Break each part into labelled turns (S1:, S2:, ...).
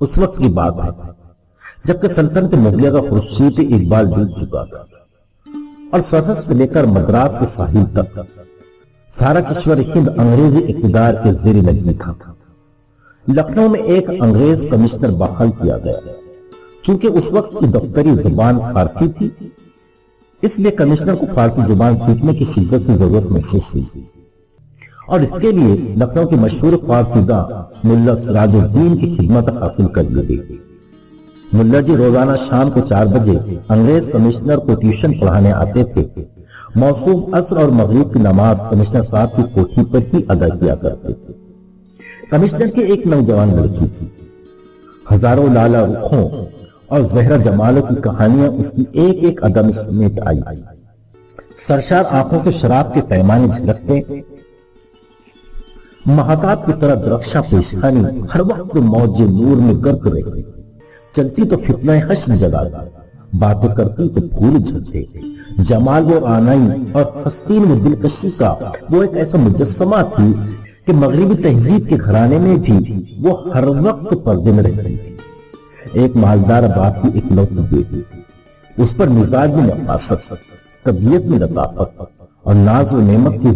S1: اس وقت کی بات ہے جبکہ سلطنت مغلیہ کا خورشید اقبال ڈوب چکا تھا اور سرحد سے لے کر مدراس کے ساحل تک سارا کشور ہند انگریزی اقتدار کے زیر لگی تھا۔ لکھنؤ میں ایک انگریز کمشنر بحال کیا گیا۔ چونکہ اس وقت کی دفتری زبان فارسی تھی، اس لیے کمشنر کو فارسی زبان سیکھنے کی شدت سے ضرورت محسوس ہوئی اور اس کے لیے لکھنؤ کے مشہور فارسی داں ملا سراج الدین کی خدمت حاصل کر لی گئی۔ ملا جی روزانہ شام کو 4 بجے انگریز کمشنر کو ٹیوشن پڑھانے آتے تھے۔ موصوف عصر اور مغرب کی نماز کمشنر صاحب کی کوٹھی پر ہی ادا کیا کرتے تھے۔ کمشنر کی ایک نوجوان لڑکی تھی۔ ہزاروں لالا رخوں اور زہرا جمالوں کی کہانیاں اس کی ایک ایک ادا میں سمیت آئی۔ سرشار آنکھوں سے شراب کے پیمانے جھلکتے، مہتاب کی طرح درخشاں پیشانی ہر وقت موج نور میں غرق رہتی۔ چلتی تو فتنہ حشر جگاتی، باتیں کرتی تو پھول جھڑتے۔ جمال و آنائی اور حسین و دلکشی کا وہ ایک ایسا مجسمہ تھی کہ مغربی تہذیب کے گھرانے میں بھی وہ ہر وقت پردے میں رہتی تھی۔ ایک مالدار باپ کی اکلوتی بیٹی، اس پر مزاج میں نفاست، طبیعت میں لطافت اور ناز و نعمت کی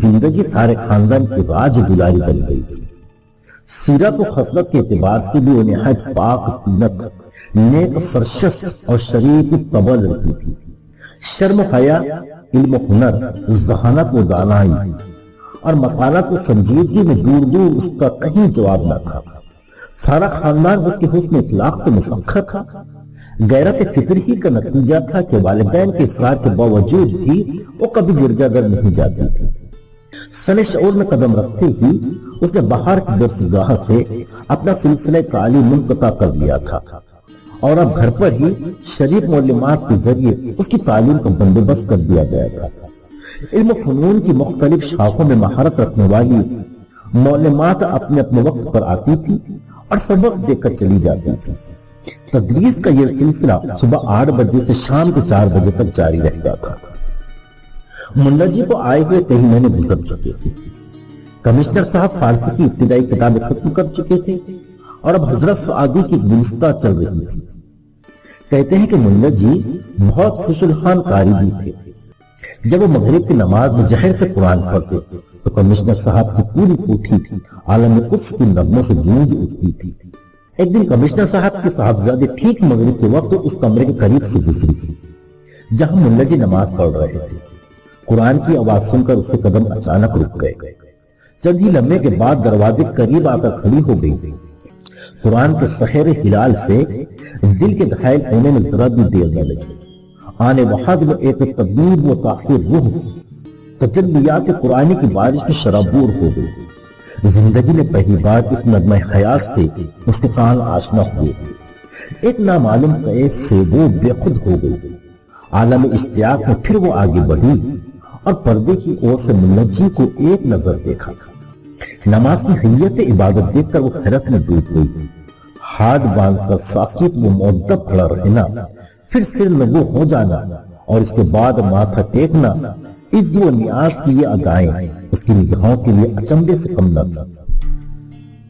S1: زندگی سارے خاندان کی راج گزاری بن گئی تھی۔ سیرت و خصلت کے اعتبار سے بھی وہ نہایت پاک طینت، نیک سرشست اور شریف طبع لڑکی تھی۔ شرم و حیا، علم و ہنر، ذہانت و دانائی اور مقالات و سنجیدگی میں دور دور اس کا کہیں جواب نہ تھا۔ سارا خاندان اس کے حسن اخلاق سے مسخر تھا۔ غیرت فطری ہی کا نتیجہ تھا کہ والدین کے اصرار کے باوجود بھی وہ کبھی گرجا گھر نہیں جاتی تھی۔ سن شعور میں قدم رکھتے ہی اس نے باہر کی درسگاہ سے اپنا سلسلہ تعلیم منقطع کر لیا تھا اور اب گھر پر ہی شریف معلمات کے ذریعے اس کی تعلیم کا بندوبست کر دیا گیا تھا۔ علم و فنون کی مختلف شاخوں میں مہارت رکھنے والی معلمات اپنے اپنے وقت پر آتی تھی اور سبق دے کر چلی جاتی تھی۔ تدریس کا یہ سلسلہ صبح 8 بجے سے شام کے 4 بجے تک جاری رہتا تھا۔ ملا جی کو آئے ہوئے کئی مہینے گزر چکے تھے۔ کمشنر صاحب فارسی کی ابتدائی کتابیں ختم کر چکے تھے اور اب حضرت سعادی کی گلستہ چل رہی تھی۔ کہتے ہیں کہ ملا جی بہت خوش الحان قاری بھی تھے۔ جب وہ مغرب کی نماز میں جہر سے قرآن پڑھتے تو کمشنر صاحب کی پوری کوٹھی عالم قدس کی نغموں سے گونج اٹھتی تھی۔ ایک دن کمشنر صاحب کے صاحبزادے ٹھیک مغرب کے وقت اس کمرے کے قریب سے گزری تھی جہاں ملا جی نماز پڑھ رہے تھے۔ قرآن کی آواز سن کر اس کے قدم اچانک رک گئے۔ چند ہی لمحے کے بعد دروازے قریب آ کر کھڑی ہو گئی۔ قرآن کے سحر ہلال سے دل کے گھائل ہونے میں ذرا بھی دیر نہ لگی۔ آنے وحد میں ایک تبدیل و تاخیر روح تجلیات قرآن کی بارش میں شرابور ہو گئی۔ زندگی میں پہلی بار اس نغمہ حیات سے اس کے کان آشنا ہوئے۔ ایک نامعلوم کیف سے وہ بے خود ہو گئی۔ عالم اشتیاق میں پھر وہ آگے بڑھی اور پردے کی اور سے ملا جی کو ایک نظر دیکھا۔ نماز کی حیت عبادت دیکھ کر وہ حیرت میں ڈوب گئی۔ ہاتھ باندھ کر ساکت وہ مؤدب کھڑا رہنا، پھر سر نگو ہو جانا اور اس کے بعد ماتھا ٹیکنا، عز و نیاز کی یہ ادائیں اس کی نگاہوں کے لیے اچنبے سے کم نہ تھا۔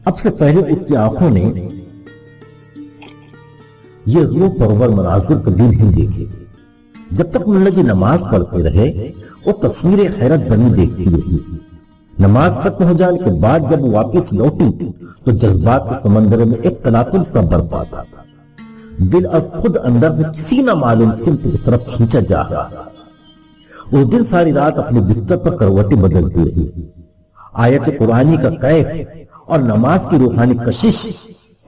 S1: اب سے پہلے اس کی آنکھوں نے یہ روح پرور مناظر کبھی نہیں دیکھے۔ جب تک ملا جی نماز پڑھتے رہے وہ تصویر حیرت بنی دیکھتی رہی۔ نماز ختم ہو جانے کے بعد جب وہ واپس لوٹی تو جذبات کے سمندر میں ایک تناقض سا برپا تھا۔ دل از خود اندر سے کسی نہ معلوم سمت کی طرف کھینچا جا رہا تھا۔ اس دن ساری رات اپنے بستر پر کروٹیں بدلتی رہی۔ آیت قرآنی کا کیف اور نماز کی روحانی کشش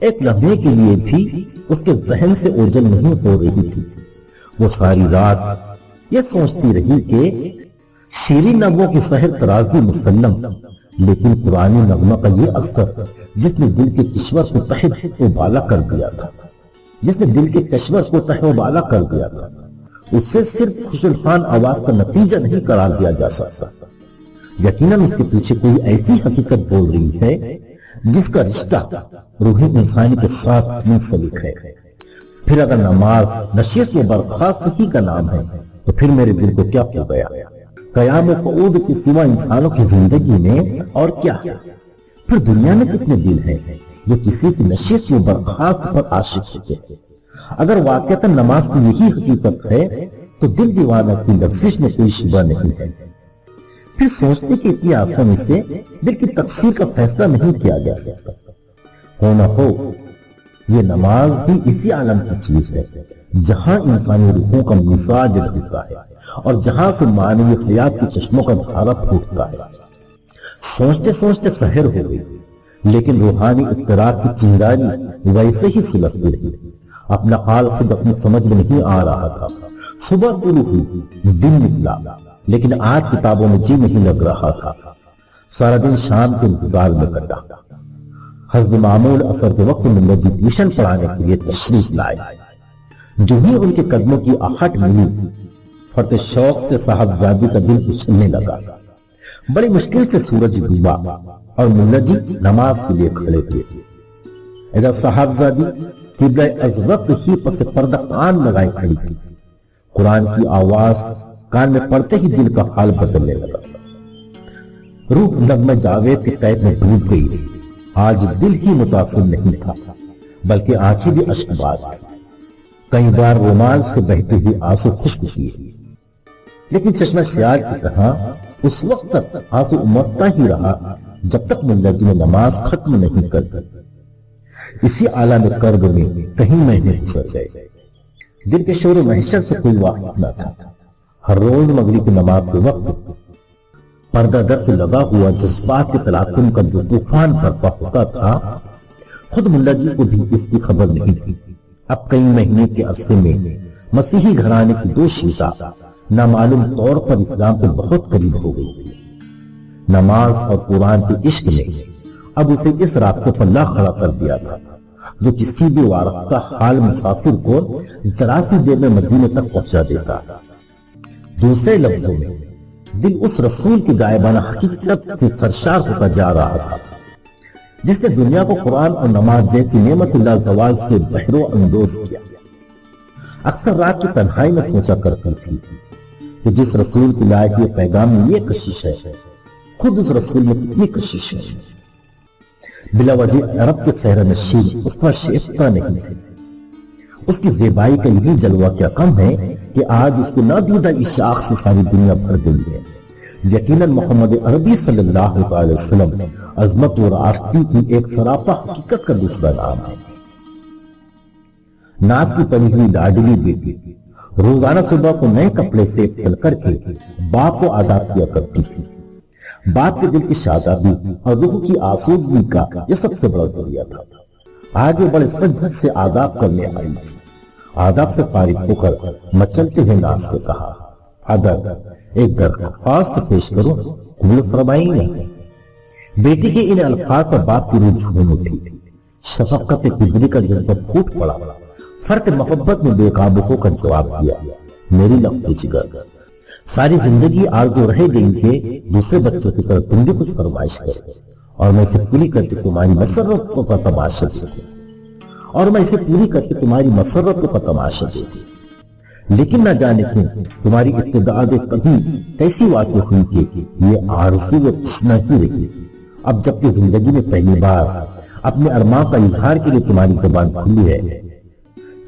S1: ایک لمحے کے لیے بھی اس کے ذہن سے اوجل نہیں ہو رہی تھی۔ وہ ساری رات یہ سوچتی رہی کہ شیریں نغموں کی سحر ترازی مسلم، لیکن قرآنی نغمہ کا یہ اثر جس نے دل کے کشور کو تحت و بالا کر دیا تھا، اس سے صرف خوش الحان آواز کا نتیجہ نہیں قرار دیا جا سکتا۔ یقیناً اس کے پیچھے کوئی ایسی حقیقت بول رہی ہے جس کا رشتہ روح انسانی کے ساتھ منسلک ہے۔ پھر اگر نماز نشست و برخاست ہی کا نام ہے تو پھر میرے دل کو کیا ہو گیا؟ قیام و قعود کے سوا انسانوں کی زندگی میں اور کیا ہے؟ پھر دنیا میں کتنے دل ہیں جو کسی کی نشست و برخاست پر عاشق ہوتے ہیں؟ اگر واقعتاً نماز کی یہی حقیقت ہے تو دل دیوانہ کی لفظش میں کوئی شبہ نہیں ہے۔ پھر سوچتے کہ اتنی آسانی سے دل کی تقسیم کا فیصلہ نہیں کیا جا سکتا۔ ہو نہ ہو یہ نماز بھی اسی عالم کی چیز ہے جہاں انسانی روحوں کا مزاج رہتا ہے اور جہاں سے معنوی حیات کی چشموں کا دھارا پھوٹتا ہے۔ سوچتے سوچتے سحر ہو گئی، لیکن روحانی اضطراب کی چنگاری ویسے ہی سلگتی رہی۔ اپنا حال خود اپنی سمجھ میں نہیں آ رہا تھا۔ صبح طلوع ہوئی، دن نکلا، لیکن آج کتابوں میں جی نہیں لگ رہا تھا۔ سارا دن شام کے انتظار میں کٹا۔ حسب معمول عصر کے وقت میں مجھے ٹیوشن پڑھانے کے لیے تشریف لائے۔ جو ہی ان کے قدموں کی آہٹ ملی، فرط شوق سے صاحبزادی کا دل اچھلنے لگا۔ بڑی مشکل سے سورج ڈوبا اور ملا جی نماز کے لیے کھڑے تھے۔ ادھر صاحبزادی قبلہ از وقت ہی پس پردہ کان لگائے کھڑی تھی۔ قرآن کی آواز کان میں پڑتے ہی دل کا حال بدلنے لگا۔ روح نغمہ جاوید کے قید میں ڈوب گئی۔ آج دل ہی متاثر نہیں تھا بلکہ آنکھیں بھی اشکبار تھی۔ کئی بار رومال سے بہتے ہوئے آنسو خشک کیے، لیکن چشمہ سیال کی طرح اس وقت تک آنسو امڑتا ہی رہا جب تک ملا جی نے نماز ختم نہیں کر دی۔ اسی عالم کرب میں کہیں مہینے گزر گئے۔ دل کے شور و محشر سے کوئی واقف نہ تھا۔ ہر روز مغرب کی نماز کے وقت پردہ در سے لگا ہوا جذبات کے تلاطم کا جو طوفان برپا ہوتا تھا، خود ملا جی کو بھی اس کی خبر نہیں تھی۔ اب کئی مہینے کے عرصے میں مسیحی گھرانے کی دو شیطاں نامعلوم طور پر اسلام سے بہت قریب ہو گئی تھی۔ نماز اور قرآن کے عشق نے اب اسے اس راستے پر لا کھڑا کر دیا تھا جو کسی بھی وارفتہ حال مسافر کو ذرا سی دیر میں مدینے تک پہنچا دیتا۔ دوسرے لفظوں میں دل اس رسول کی غائبانہ حقیقت سے سرشار ہوتا جا رہا تھا جس نے دنیا کو قرآن اور نماز جیسی نعمت اللہ زوال سے بحرو اندوز کیا۔ اکثر رات کی تنہائی میں سوچا کرتی تھی کہ جس رسول کی لائق یہ پیغام میں یہ کشش ہے، خود اس رسول میں کتنی کشش ہے۔ بلا وجہ عرب کے صحرا نشین اس پر شیفتہ نہیں تھے۔ اس کی زیبائی کا یہی جلوہ کیا کم ہے کہ آج اس کے نادیدہ اشاق سے ساری دنیا بھر گئی ہے۔ یقیناً محمد عربی صلی اللہ علیہ وسلم عظمت و راستی کی ایک سراپا حقیقت کا دوسرا نام ہے۔ ناز کی پڑی ہوئی لاڈلی بیٹی روزانہ صبح کو نئے کپڑے سے پھل کر کے باپ کو آداب کیا کرتی تھی۔ باپ کے دل کی شادابی اور روح کی آسودگی کا یہ سب سے بڑا ذریعہ تھا۔ آگے بڑے سجدت سے آداب کرنے آئی تھی۔ آداب سے فارغ ہو کر مچلتے ہوئے ناز سے کہا، حضرت ایک درخواست پیش کروں، قبول فرمائیں گے؟ بیٹی کے ان الفاظ پر باپ کی روح جھوم اٹھی۔ شفقت قدری کا جذبہ پھوٹ پڑا۔ فرق محبت میں بے قابو ہو کر جواب دیا، میری لگتی جگر، ساری زندگی آرزو رہ گئی کہ دوسرے بچوں کی طرف تم بھی کچھ فرمائش کرے اور میں اسے پوری کر کے تمہاری مسرت کو تماشا دیکھوں، اور میں اسے پوری کر کے تمہاری مسرت کو تماشا دیکھوں۔ لیکن نہ جانے کیوں تمہاری ابتداء کبھی کیسی واقع ہوئی کہ یہ آرزو و تشنا ہی رہی۔ اب جبکہ زندگی میں پہلی بار اپنے ارمان کا اظہار کے لیے تمہاری زبان کھلی ہے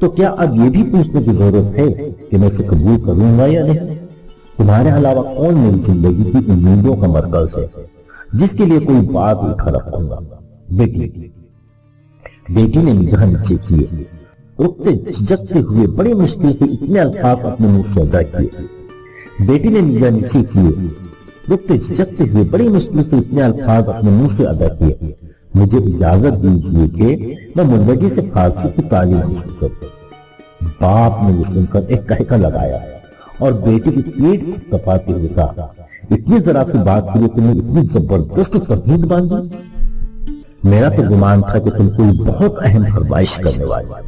S1: تو کیا اب یہ بھی پوچھنے کی ضرورت ہے کہ میں اسے قبول کروں گا یا نہیں؟ تمہارے علاوہ کون میری زندگی کی امیدوں کا مرکز ہے جس کے لیے کوئی بات اٹھا رکھوں گا؟ بیٹی نے نگاہ نیچے کیے، رکتے جھجکتے ہوئے بڑی مشکل سے اتنے الفاظ اپنے منہ سے ادا کیے۔ بیٹی نے نگاہ نیچے کیے، رکتے جھجکتے ہوئے بڑی مشکل سے اتنے الفاظ اپنے منہ سے ادا کیے، مجھے اجازت دیجیے کہ میں ملوجی سے فارسی کی تعلیم حاصل کروں۔ باپ نے یہ سن کر ایک کہکا لگایا اور بیٹی کی پیٹ تپاتے ہوئے کہا، اتنی ذرا سی بات کے لیے تمہیں اتنی زبردست تردید باندھی؟ میرا تو گمان تھا کہ تم کوئی بہت اہم فرمائش کرنے والے،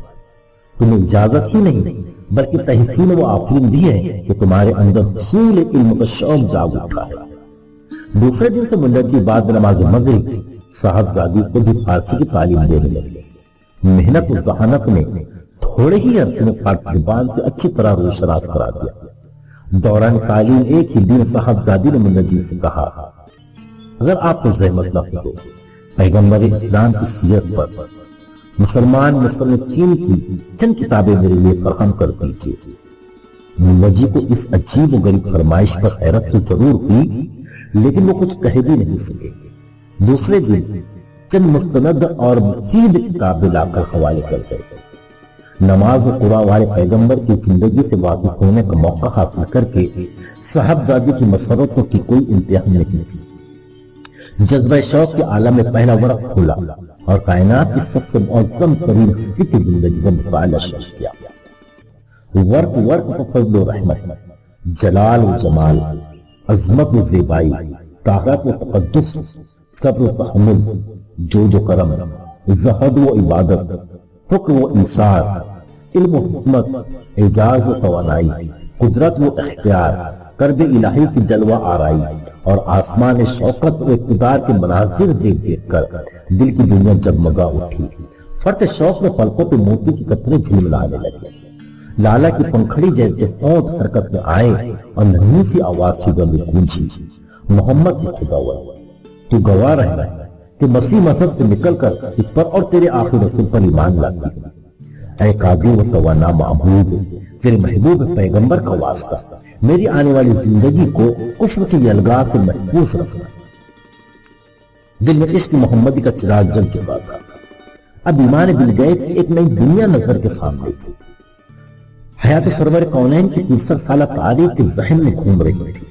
S1: تمہیں اجازت ہی نہیں بلکہ تحسین و آفرین بھی ہے کہ تمہارے اندر حصول علم کا شوق جاگ اٹھا ہے۔ دوسرے دن سے ملا جی بعد نماز مغرب صاحبزادی کو بھی فارسی کی تعلیم دینے لگے۔ محنت و ذہانت نے تھوڑے ہی عرصے میں فارسی زبان سے اچھی طرح روشناس کرا دیا۔ دوران تعلیم ایک ہی دن صاحبزادی نے ملا جی سے کہا، اگر آپ کو زحمت نہ ہو پیغمبر اسلام کی سیرت پر مسلمان مصنفین کی چند کتابیں میرے لیے فراہم کر دیجیے۔ ملا جی کو اس عجیب و غریب فرمائش پر حیرت تو ضرور ہوئی، لیکن وہ کچھ کہہ بھی نہیں سکے۔ دوسرے دن چند مستند اور مفید کتابیں لا کر حوالے کر گئے۔ نماز و قرآن والے پیغمبر کی زندگی سے واقف ہونے کا موقع حاصل کر کے صاحبزادی کی مسرتوں کی کوئی انتہا نہیں تھی۔ جذبہ شوق کے عالم میں پہلا ورق کھولا اور کائنات کی سب سے معظم ترین ہستی کی زندگی کا مطالعہ شروع کیا۔ ورق ورق پر فضل و رحمت، جلال و جمال، عظمت و زیبائی، طاقت و تقدس، صبر و تحمل، جود و کرم، زہد و عبادت، فقر و ایثار، علم و حکمت، اعجاز و توانائی، قدرت و اختیار، کرب الہی کی جلوہ آرائی اور آسمان شوقت و اقتدار کے مناظر دیکھ دیکھ کر دل کی دنیا جگمگا اٹھی۔ فرط شوق میں پلکوں پہ موتی کی قطرے جھلملانے لگے۔ لالا کی پنکھڑی جیسے ہونٹ حرکت میں آئے اور نرمی سی آواز صدر میں گونجی، محمد کی خداوند، تو گواہ رہنا ہے کہ مسیح مذہب سے نکل کر اس پر اور تیرے آخری رسول پر ایمان لاتی ہے۔ اے قادر و توانا معبود، تیرے محبوب پیغمبر کا واسطہ میری آنے والی زندگی کو کفر کی یلغار سے محفوظ رکھنا۔ دل میں عشق محمدی کا چراغ جل چکا تھا۔ اب ایمان بل گئے کہ ایک نئی دنیا نظر کے سامنے تھی۔ حیات سرور کونین کی 63 سالہ تاریخ کے ذہن میں گھوم رہی تھی۔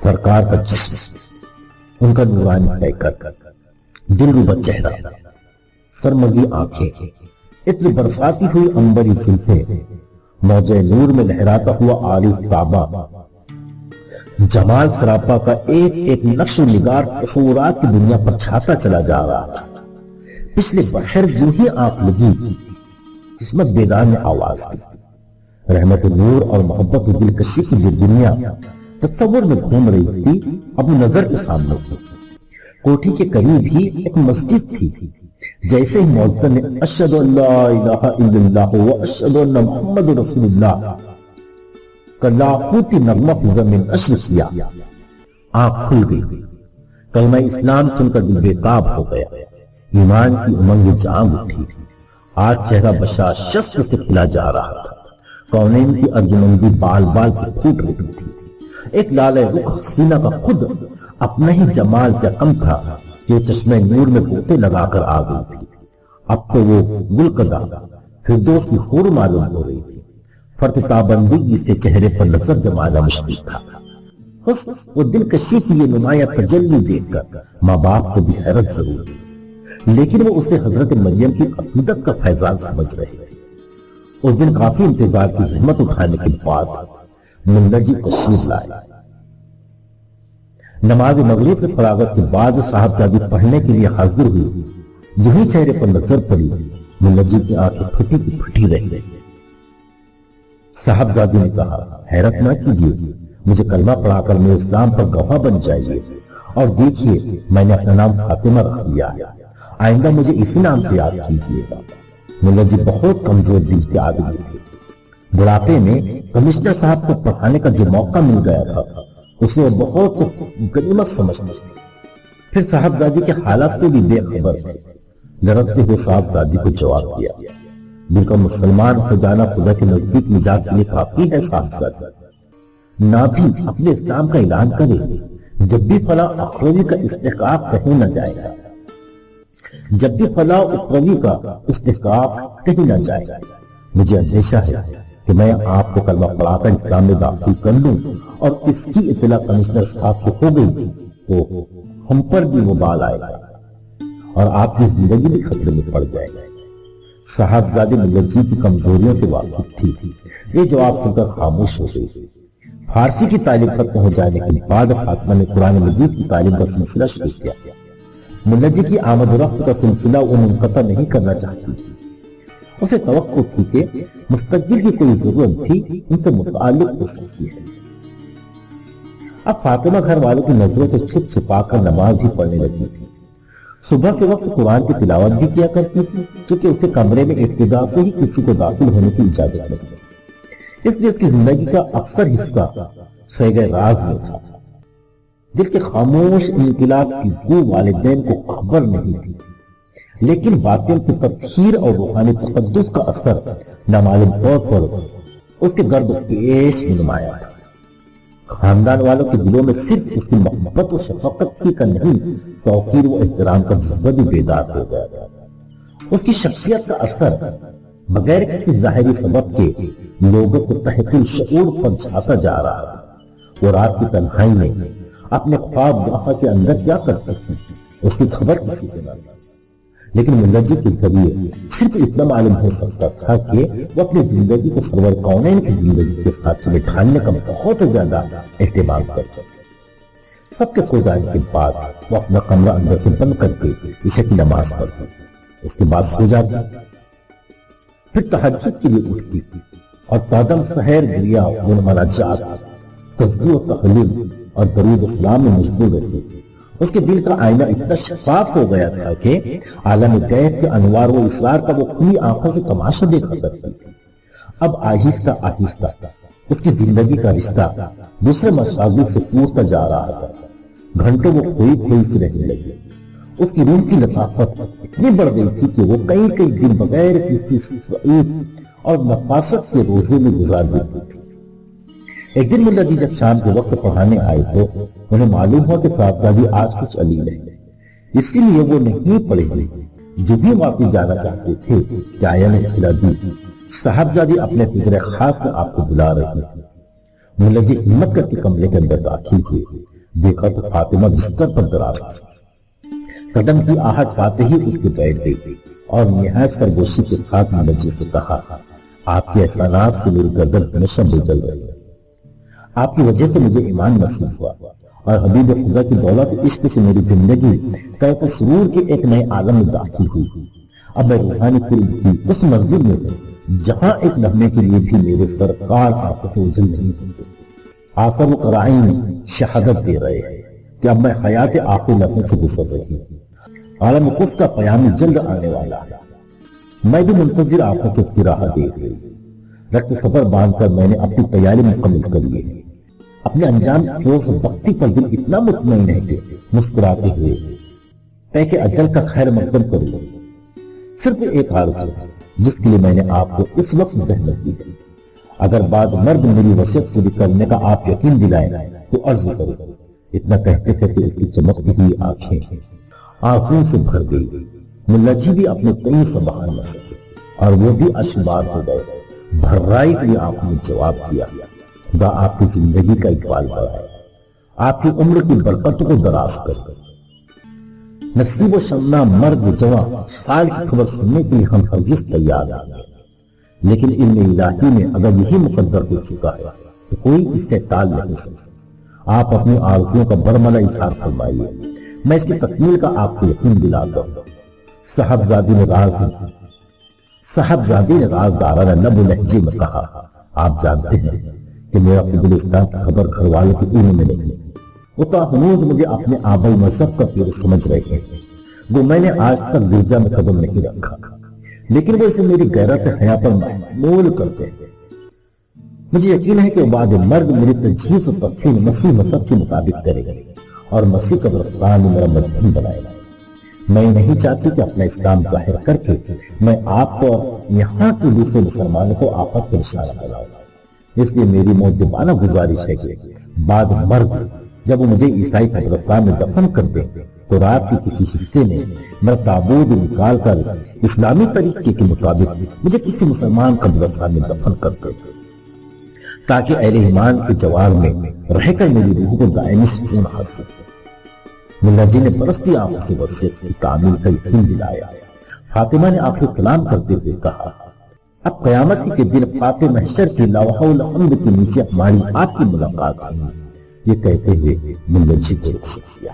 S1: سرکار کا جسم، ان کا نورانی پیکر، دلربا چہرہ، سرمگی آنکھیں، عطر برساتی ہوئی عنبری زلفیں، موجے نور میں لہراتا ہوا عارض تابہ، جمال سراپا کا ایک ایک نقش و نگار تصورات کی دنیا پر چھاتا چلا جا رہا تھا۔ پچھلے بحر جو ہی آنکھ لگی، قسمت بیدار میں آواز دی۔ رحمت نور اور محبت و دلکشی کی جو دنیا تصور میں گھوم رہی تھی، اپنی نظر کے سامنے تھی۔ کوٹھی کے قریب ہی ایک مسجد تھی۔ جیسے ہی مؤذن نے اشہد ان لا الہ الا اللہ و اشہد ان محمد رسول اللہ کا لاہوتی نغمہ فضا میں نشر کیا، آنکھ کھل گئی۔ کلمہ اسلام سن کر دل بےتاب ہو گیا، ایمان کی امنگ جاگ اٹھی۔ آج چہرہ بشاشت سے کھلا جا رہا تھا، کونین کی ارجمندی بال بال سے پھوٹ رہی تھی۔ ایک لالہ رخ حسینہ کا خود اپنا ہی جمال کیا کم تھا کہ چشمے نور میں گوتے لگا کر آ گئی تھی۔ اب تو وہ گلقدہ فردوس کی حور معلوم ہو رہی تھی۔ فرط تابندگی سے چہرے پر نظر جمانا مشکل تھا۔ حسن و دلکشی کی یہ نمایاں تجلی دیکھ کر ماں باپ کو بھی حیرت ضرور تھی، لیکن وہ اسے حضرت مریم کی عقیدت کا فیضان سمجھ رہے تھے۔ اس دن کافی انتظار کی زحمت اٹھانے کے بعد ملا جی تشریف لائے۔ نماز مغرب سے فراغت کے بعد صاحبزادی پڑھنے کے لیے حاضر ہوئی۔ جو ہی چہرے پر نظر پڑی، ملا جی کی آنکھیں پھٹی کی پھٹی رہ گئی۔ صاحبزادی نے کہا، حیرت نہ کیجیے، مجھے کلمہ پڑھا کر میرے اسلام پر گواہ بن جائیے، اور دیکھیے میں نے اپنا نام فاطمہ رکھ لیا ہے، آئندہ مجھے اسی نام سے یاد کیجیے گا۔ ملا جی بہت کمزور دل کے آدمی تھے۔ بڑھاپے میں کمشنر صاحب کو پڑھانے کا جو موقع مل گیا تھا اسے بہت غنیمت سمجھتے تھے۔ پھر صاحبزادی کے حالات سے بھی بے خبر تھے۔ لرزتے ہوئے صاحبزادی کو جواب دیا، جن کا مسلمان ہو جانا خدا کے نزدیک نجات کے لیے کافی ہے صاحبزادی، نہ بھی اپنے اسلام کا اعلان کرے جب بھی فلاں اخروی کا استحقاق کہیں نہ جائے گا، جب بھی فلاں اخروی کا استحقاق کہیں نہ جائے گا۔ مجھے اندیشہ ہے کہ میں آپ کو کلمہ پڑھا کر اسلام میں داخل کر لوں اور اس کی اطلاع کمشنر صاحب کو ہو گئی تو ہم پر بھی وبال آئے گا اور آپ کی زندگی بھی خطرے میں پڑ جائے گا۔ صاحبزادی ملا جی کی کمزوریوں سے واقف تھی۔ یہ جواب سن کر خاموش ہو گئی۔ فارسی کی تعلیم ختم ہو جانے کے بعد فاطمہ نے قرآن مجید کی تعلیم کا سلسلہ شروع کیا۔ ملا جی کی آمد و رفت کا سلسلہ وہ منقطع نہیں کرنا چاہتی تھی۔ اسے توقع تھی کہ مستقبل کی کوئی ضرورت بھی ان سے متعلق ہو سکتی ہے۔ اب فاطمہ گھر والوں کی نظروں سے چھپ چھپا کر نماز بھی پڑھنے لگی تھی۔ صبح کے وقت قرآن کی تلاوت بھی کیا کرتی تھی، چونکہ اسے کمرے میں ابتدا سے ہی کسی کو داخل ہونے کی اجازت نہیں تھی، اس لیے اس کی زندگی کا اکثر حصہ سیغ راز میں تھا۔ دل کے خاموش انقلاب کی گو والدین کو خبر نہیں تھی، لیکن باطن کی تطہیر اور روحانی تقدس کا اثر نامعلوم طور پر اس کے گرد و پیش میں نمایاں تھا۔ خاندان والوں کے دلوں میں صرف اس کی محبت و شفقت ہی کا نہیں، توقیر و احترام کا جذبہ بھی بیدار ہو گیا تھا۔ اس کی شخصیت کا اثر بغیر کسی ظاہری سبب کے لوگوں کو تحت الشعور پر جھانکا جا رہا تھا۔ وہ رات کی تنہائی میں اپنے خواب گاہ کے اندر کیا کرتے تھے اس کی خبر کسی کو نہ تھی، لیکن ملا جی کے ذریعے صرف اتنا معلوم ہو سکتا تھا کہ وہ اپنی زندگی کو سرور کونین کی زندگی کے ساتھ بٹھانے کا بہت زیادہ اہتمام کرتے تھے۔ سب کے سو جانے کے بعد وہ اپنا کمرہ اندر سے بند کر کے عشاء کی نماز پڑھتی، اس کے بعد سو جاتی، پھر تہجد کے لیے اٹھتی تھی اور قدم سحر دریا مناجات، تسبیح و تحلیل اور درود و سلام میں مشغول رہتی تھی۔ اس کے دل کا آئینہ اتنا شفاف ہو گیا تھا کہ عالم غیب کے انوار و اسرار کا وہ کھلی آنکھوں سے تماشا دیکھا کرتی تھی۔ اب آہستہ آہستہ اس کی زندگی کا رشتہ دوسرے مشاغل سے پورتا جا رہا تھا۔ گھنٹوں وہ کھوئی کھوئی سے رہنے لگی۔ اس کی روح کی لطافت اتنی بڑھ گئی تھی کہ وہ کئی دن بغیر کسی سعید اور نفاست کے روزے میں گزار دیتی تھی۔ ایک دن ملا جی جب شام کے وقت پڑھانے آئے تو انہیں معلوم ہوا کہ صاحبزادی آج کچھ علیل ہے، اس لیے وہ نہیں پڑھے ہوئے۔ جو بھی واپس جانا چاہتے تھے کہ آیا نے کھلا دی، صاحبزادی اپنے پجرے خاص میں آپ کو بلا رہی تھی۔ ملا جی ہمت کر کے کمرے کے اندر داخل ہوئے، دیکھا تو فاطمہ بستر پر دراز تھی۔ قدم کی آہٹ پاتے ہی اٹھ کے بیٹھ گئی اور نہایت سرگوشی کے ساتھ ملا جی سے کہا، آپ کے احسانات سے میری گردن ہمیشہ بجل رہی ہے۔ آپ کی وجہ سے مجھے ایمان نصیب ہوا اور حبیب خدا کی دولت عشق سے میری زندگی کیف سرور کے ایک نئے عالم میں داخل ہوئی۔ اب میں روحانی قرب کی اس منزل میں ہوں جہاں ایک لمحے کے لیے بھی میرے سرکار آنکھوں سے اوجھل نہیں ہوتے۔ آثر و قرائن شہادت دے رہے ہیں کہ اب میں حیات آخری لمحے سے گزر رہی ہوں۔ عالم قدس کا پیام جلد آنے والا ہے۔ میں بھی منتظر آنکھوں سے اس کی راہ دیکھ رہی ہوں۔ رکت سفر باندھ کر میں نے اپنی تیاری مکمل کر لی ہے۔ اپنے انجام فیروز وقتی پر دل اتنا مطمئن ہے کہ مسکراتے ہوئے طے کہ اجل کا خیر مقدم کروں۔ صرف ایک آرزو جس کے لیے میں نے آپ کو اس وقت زحمت دی ہے، اگر بعد مرگ میری وصیت پوری کرنے کا آپ یقین دلائیں تو عرض کرو۔ اتنا کہتے کہتے اس کی چمکتی ہوئی آنکھیں آنکھوں سے بھر گئی۔ ملا جی بھی اپنے کئی سبحان نہ سکے اور وہ بھی اشبار ہو گئے۔ بھرائی ہوئی آنکھوں نے جواب دیا، خدا آپ کی زندگی کا اقبال بڑھائے، آپ کی عمر کی برکت کو دراز کرے۔ نصیب و شمنا مرگ جواں سال کی خبر سننے کے لیے ہم ہرگز تیار ہیں، لیکن علم الہی میں اگر یہی مقدر ہو چکا ہے تو کوئی اس سے ٹال نہیں سکتا۔ آپ اپنی آرزوؤں کا برملا اظہار فرمائیے، میں اس کی تکمیل کا آپ کو یقین دلاتا ہوں۔ صاحبزادی نے رازدارانہ لب و لہجے میں کہا، آپ جانتے ہیں کہ میرا قبلستان کی خبر گھر والوں کے علم میں نہیں، وہ تو ہنوز مجھے اپنے آبائی مذہب کا پیر سمجھ رہے ہیں۔ وہ میں نے آج تک گرجا میں قدم نہیں رکھا، لیکن وہ اسے میری غیرت حیا پر محمول کرتے ہیں۔ مجھے یقین ہے کہ بعد مرگ میری تجہیز و تفصیل مسیح مذہب کے مطابق کرے گا اور مسیح قبرستان میں میرا مدفن بنائے گا۔ میں نہیں چاہتی کہ اپنا اسلام ظاہر کر کے میں آپ کو اور یہاں کے دوسرے مسلمانوں کو آفت کا نشانہ بناؤں۔ اس لیے میری مؤدبانہ گزارش ہے کہ بعد مرگ جب وہ مجھے عیسائی قبرستان میں دفن کر دیں تو رات کے کسی حصے میں میرا تابوت نکال کر اسلامی طریقے کے مطابق مجھے کسی مسلمان قبرستان میں دفن کر دیں، تاکہ اہل ایمان کے جوار میں رہ کر میری روح کو دائمی سکون حاصل ہو۔ ملا جی نے برستی آنکھوں سے وصیت کی تعمیل کا یقین دلایا۔ فاطمہ نے آخر کلام کرتے ہوئے کہا، اب قیامت ہی کے دن فاتح محشر کی لوح الحمد کے نیچے ہماری آپ کی ملاقات ہوگی۔ یہ کہتے ہوئے ملا جی کو رخصت کیا۔